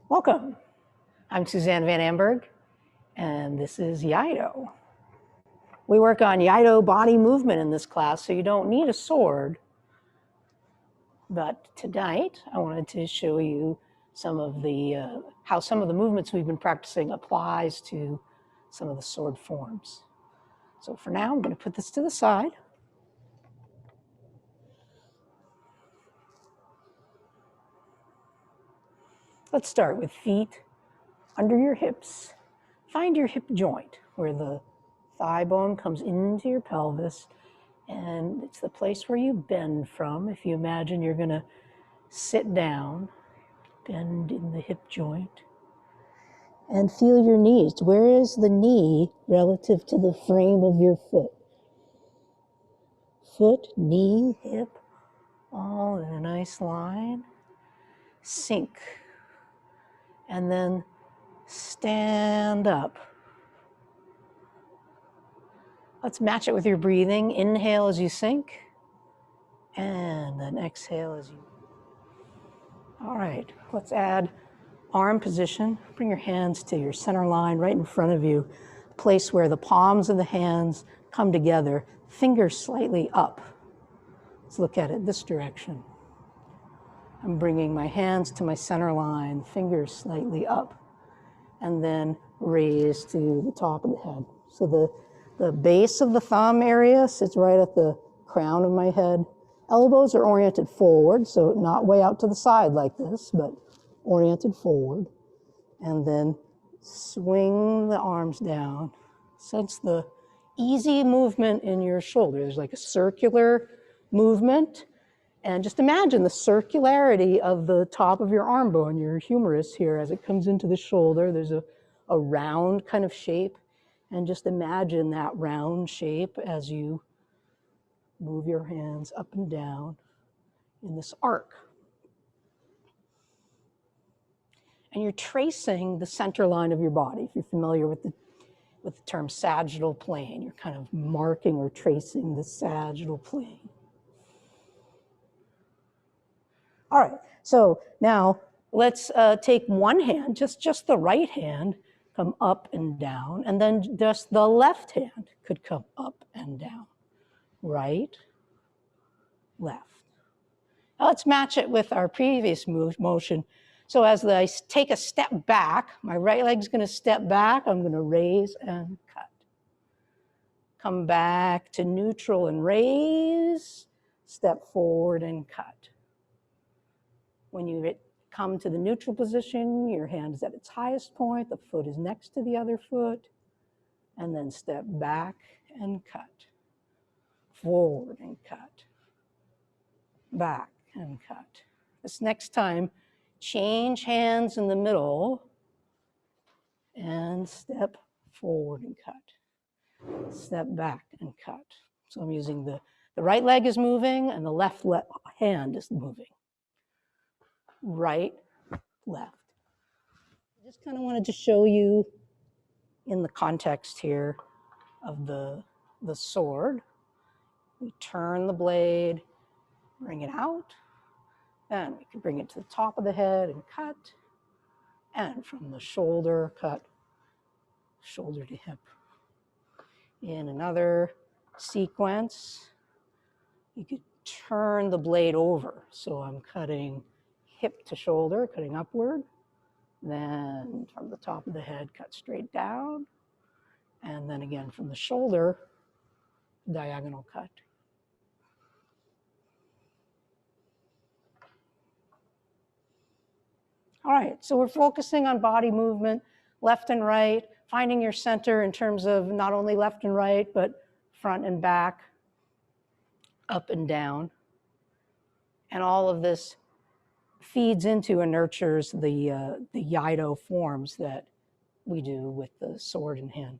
Welcome. I'm Suzanne Van Amberg, and this is Iaido. We work on Iaido body movement in this class, so you don't need a sword. But tonight, I wanted to show you some of the how some of the movements we've been practicing applies to some of the sword forms. So for now, I'm going to put this to the side. Let's start with feet under your hips. Find your hip joint where the thigh bone comes into your pelvis, and it's the place where you bend from. If you imagine you're going to sit down, bend in the hip joint, and feel your knees. Where is the knee relative to the frame of your foot? Foot, knee, hip, all in a nice line. Sink, and then stand up. Let's match it with your breathing. Inhale as you sink, and then exhale as you. All right, let's add arm position. Bring your hands to your center line right in front of you, place where the palms of the hands come together, fingers slightly up. Let's look at it this direction. I'm bringing my hands to my center line, fingers slightly up, and then raise to the top of the head. So the base of the thumb area sits right at the crown of my head. Elbows are oriented forward, so not way out to the side like this, but oriented forward. And then swing the arms down. Sense the easy movement in your shoulder. There's like a circular movement. And just imagine the circularity of the top of your arm bone, your humerus here, as it comes into the shoulder. There's a round kind of shape. And just imagine that round shape as you move your hands up and down in this arc. And you're tracing the center line of your body. If you're familiar with the term sagittal plane, you're kind of marking or tracing the sagittal plane. All right, so now let's take one hand, just the right hand, come up and down, and then just the left hand could come up and down. Right, left. Now let's match it with our previous motion. So as I take a step back, my right leg's going to step back. I'm going to raise and cut. Come back to neutral and raise. Step forward and cut. When you come to the neutral position, your hand is at its highest point. The foot is next to the other foot. And then step back and cut. Forward and cut. Back and cut. This next time, change hands in the middle and step forward and cut. Step back and cut. So I'm using the right leg is moving and the left hand is moving. Right, left. I just kind of wanted to show you in the context here of the sword. We turn the blade, bring it out, and we can bring it to the top of the head and cut, and from the shoulder, cut, shoulder to hip. In another sequence, you could turn the blade over. So I'm cutting hip to shoulder, cutting upward, then from the top of the head, cut straight down, and then again from the shoulder, diagonal cut. All right, so we're focusing on body movement, left and right, finding your center in terms of not only left and right, but front and back, up and down. And all of this feeds into and nurtures the Iaido forms that we do with the sword in hand.